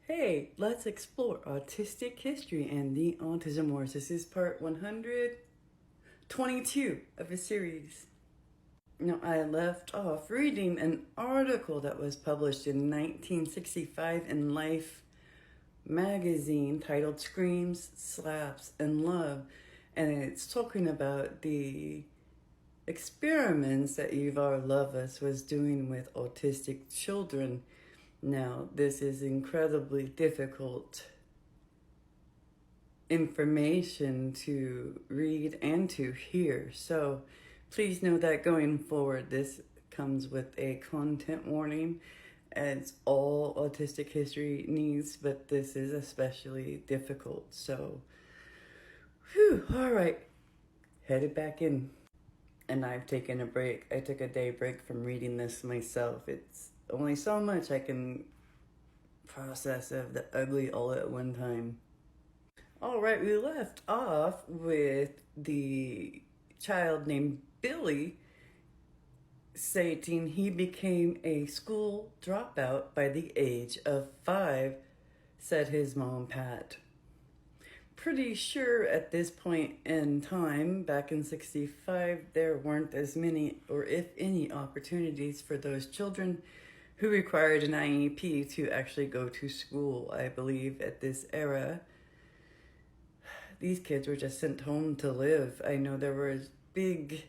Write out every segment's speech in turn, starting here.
Hey, let's explore autistic history and the Autism Wars. This is part 122 of a series. Now, I left off reading an article that was published in 1965 in Life magazine titled Screams, Slaps, and Love. And it's talking about the experiments that Ivar Lovaas was doing with autistic children. Now, this is incredibly difficult information to read and to hear. So please know that going forward, this comes with a content warning, as all autistic history needs, but this is especially difficult. So, all right, headed back in. And I've taken a break. I took a day break from reading this myself. It's only so much I can process of the ugly all at one time. All right, we left off with the child named Billy stating he became a school dropout by the age of 5, said his mom, Pat. Pretty sure at this point in time, back in 65, there weren't as many, or if any, opportunities for those children who required an IEP to actually go to school. I believe at this era, these kids were just sent home to live. I know there was big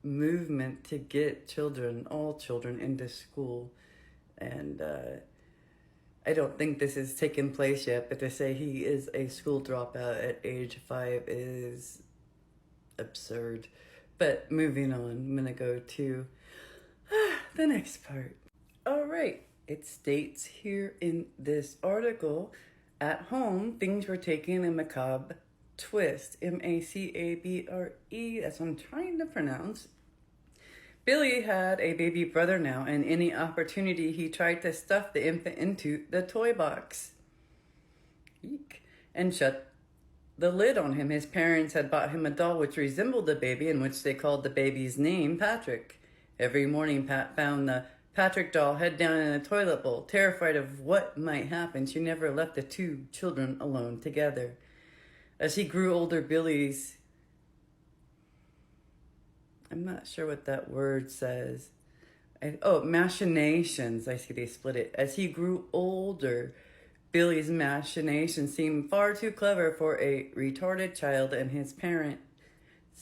movement to get children, all children, into school. And I don't think this has taken place yet, but to say he is a school dropout at age 5 is absurd. But moving on, I'm going to go to the next part. All right, it states here in this article, at home, things were taking a macabre twist. M-A-C-A-B-R-E, that's what I'm trying to pronounce. Billy had a baby brother now, and any opportunity he tried to stuff the infant into the toy box. Eek. And shut the lid on him. His parents had bought him a doll which resembled the baby, in which they called the baby's name Patrick. Every morning, Pat found the Patrick doll head down in a toilet bowl. Terrified of what might happen, she never left the two children alone together. As he grew older, Billy's... I'm not sure what that word says. Machinations. I see they split it. As he grew older, Billy's machinations seemed far too clever for a retarded child, and his parents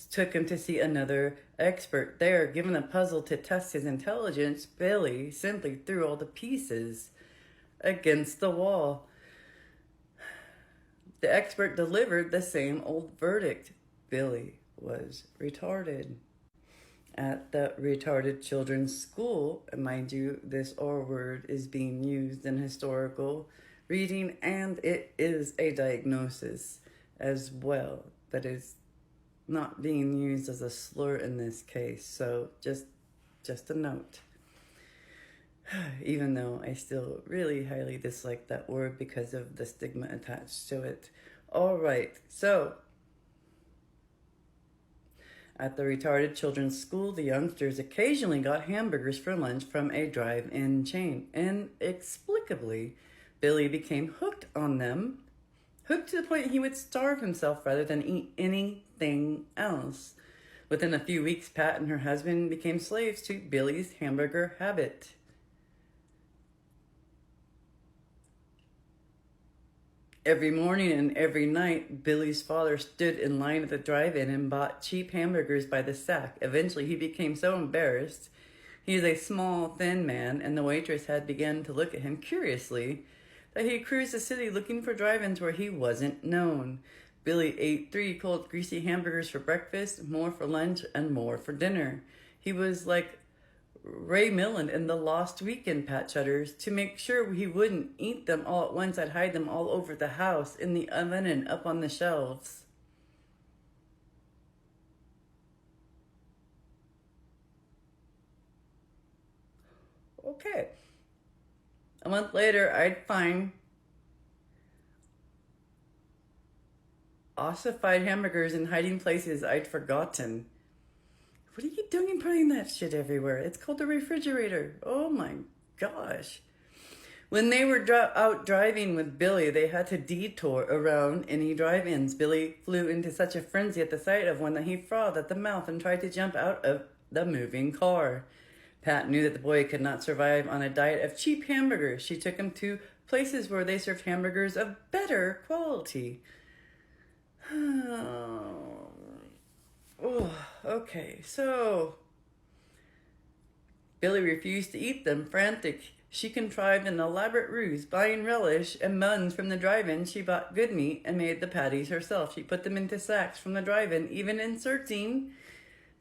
took him to see another expert. There, given a puzzle to test his intelligence, Billy simply threw all the pieces against the wall. The expert delivered the same old verdict. Billy was retarded. At the retarded children's school, and mind you, this R word is being used in historical reading, and it is a diagnosis as well, that is not being used as a slur in this case. So just a note. Even though I still really highly dislike that word because of the stigma attached to it. All right, so at the retarded children's school, the youngsters occasionally got hamburgers for lunch from a drive-in chain. Inexplicably, Billy became hooked on them, hooked to the point he would starve himself rather than eat anything else. Within a few weeks, Pat and her husband became slaves to Billy's hamburger habit. Every morning and every night, Billy's father stood in line at the drive-in and bought cheap hamburgers by the sack. Eventually, he became so embarrassed. He is a small, thin man, and the waitress had begun to look at him curiously, that he cruised the city looking for drive-ins where he wasn't known. Billy ate 3 cold, greasy hamburgers for breakfast, more for lunch, and more for dinner. He was like Rimland in The Lost Weekend, Pat shudders. To make sure he wouldn't eat them all at once, I'd hide them all over the house, in the oven and up on the shelves. Okay. A month later, I'd find ossified hamburgers in hiding places I'd forgotten. What are you doing putting that shit everywhere? It's called the refrigerator. Oh my gosh. When they were out driving with Billy, they had to detour around any drive-ins. Billy flew into such a frenzy at the sight of one that he frothed at the mouth and tried to jump out of the moving car. Pat knew that the boy could not survive on a diet of cheap hamburgers. She took him to places where they served hamburgers of better quality. Okay, so Billy refused to eat them. Frantic, she contrived an elaborate ruse. Buying relish and buns from the drive-in, she bought good meat and made the patties herself. She put them into sacks from the drive-in, even inserting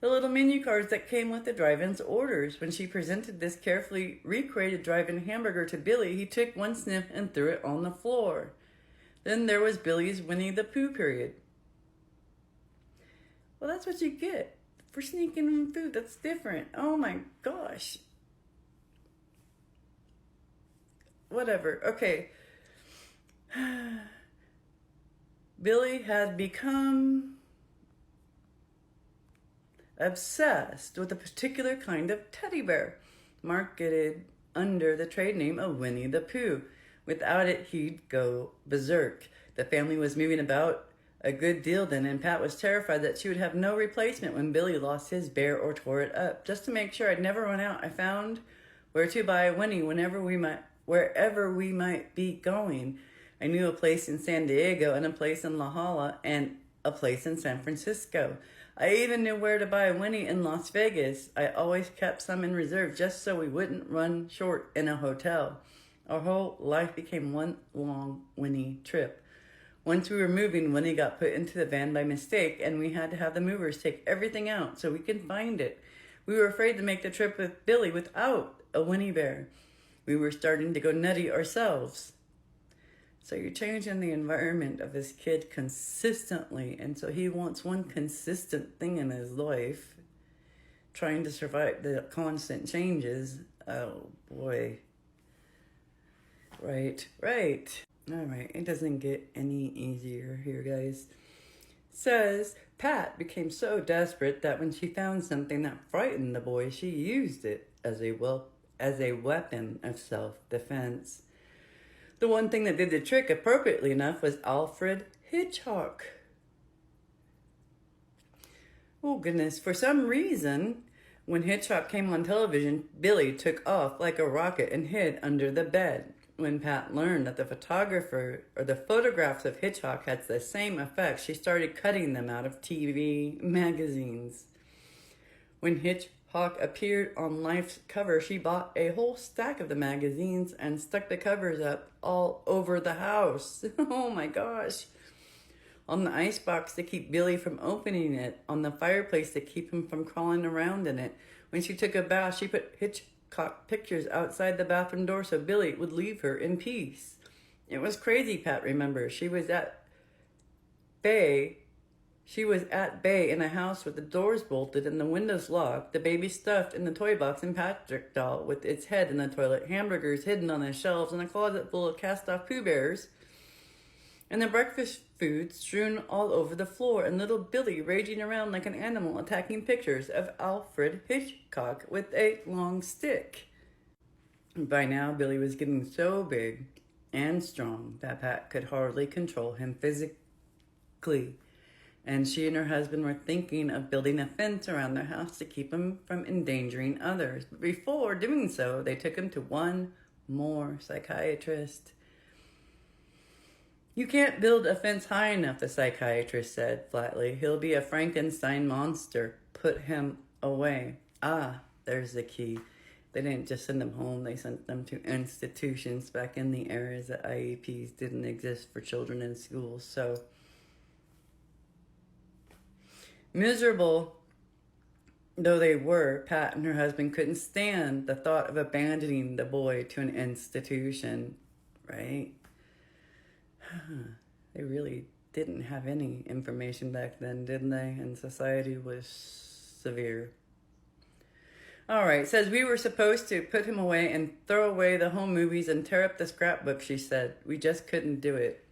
the little menu cards that came with the drive-in's orders. When she presented this carefully recreated drive-in hamburger to Billy, he took one sniff and threw it on the floor. Then there was Billy's Winnie the Pooh period. Well, that's what you get for sneaking in food. That's different. Oh my gosh. Whatever. Okay. Billy had become obsessed with a particular kind of teddy bear, marketed under the trade name of Winnie the Pooh. Without it, he'd go berserk. The family was moving about a good deal then, and Pat was terrified that she would have no replacement when Billy lost his bear or tore it up. Just to make sure I'd never run out, I found where to buy Winnie wherever we might be going. I knew a place in San Diego and a place in La Jolla and a place in San Francisco. I even knew where to buy Winnie in Las Vegas. I always kept some in reserve just so we wouldn't run short in a hotel. Our whole life became one long Winnie trip. Once we were moving, Winnie got put into the van by mistake, and we had to have the movers take everything out so we could find it. We were afraid to make the trip with Billy without a Winnie bear. We were starting to go nutty ourselves. So you're changing the environment of this kid consistently, and so he wants one consistent thing in his life, trying to survive the constant changes. Oh boy. Right. All right, it doesn't get any easier here, guys. Says, Pat became so desperate that when she found something that frightened the boy, she used it as a weapon of self-defense. The one thing that did the trick, appropriately enough, was Alfred Hitchcock. Oh, goodness. For some reason, when Hitchcock came on television, Billy took off like a rocket and hid under the bed. When Pat learned that the photographs of Hitchcock had the same effect, she started cutting them out of TV magazines. When Hitchcock appeared on Life's cover, she bought a whole stack of the magazines and stuck the covers up all over the house. Oh my gosh. On the icebox to keep Billy from opening it, on the fireplace to keep him from crawling around in it. When she took a bath, she put Hitchcock pictures outside the bathroom door so Billy would leave her in peace. It was crazy, Pat remembers. She was at bay in a house with the doors bolted and the windows locked, the baby stuffed in the toy box, and Patrick doll with its head in the toilet, hamburgers hidden on the shelves, and a closet full of cast-off Pooh Bears, and the breakfast food strewn all over the floor, and little Billy raging around like an animal attacking pictures of Alfred Hitchcock with a long stick. By now, Billy was getting so big and strong that Pat could hardly control him physically, and she and her husband were thinking of building a fence around their house to keep him from endangering others. But before doing so, they took him to one more psychiatrist. You can't build a fence high enough, the psychiatrist said flatly. He'll be a Frankenstein monster. Put him away. Ah, there's the key. They didn't just send them home. They sent them to institutions back in the eras that IEPs didn't exist for children in schools. So, miserable though they were, Pat and her husband couldn't stand the thought of abandoning the boy to an institution, right? They really didn't have any information back then, didn't they? And society was severe. All right, says we were supposed to put him away and throw away the home movies and tear up the scrapbook, she said. We just couldn't do it.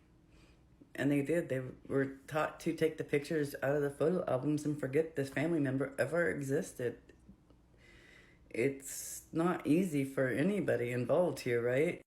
And they did. They were taught to take the pictures out of the photo albums and forget this family member ever existed. It's not easy for anybody involved here, right?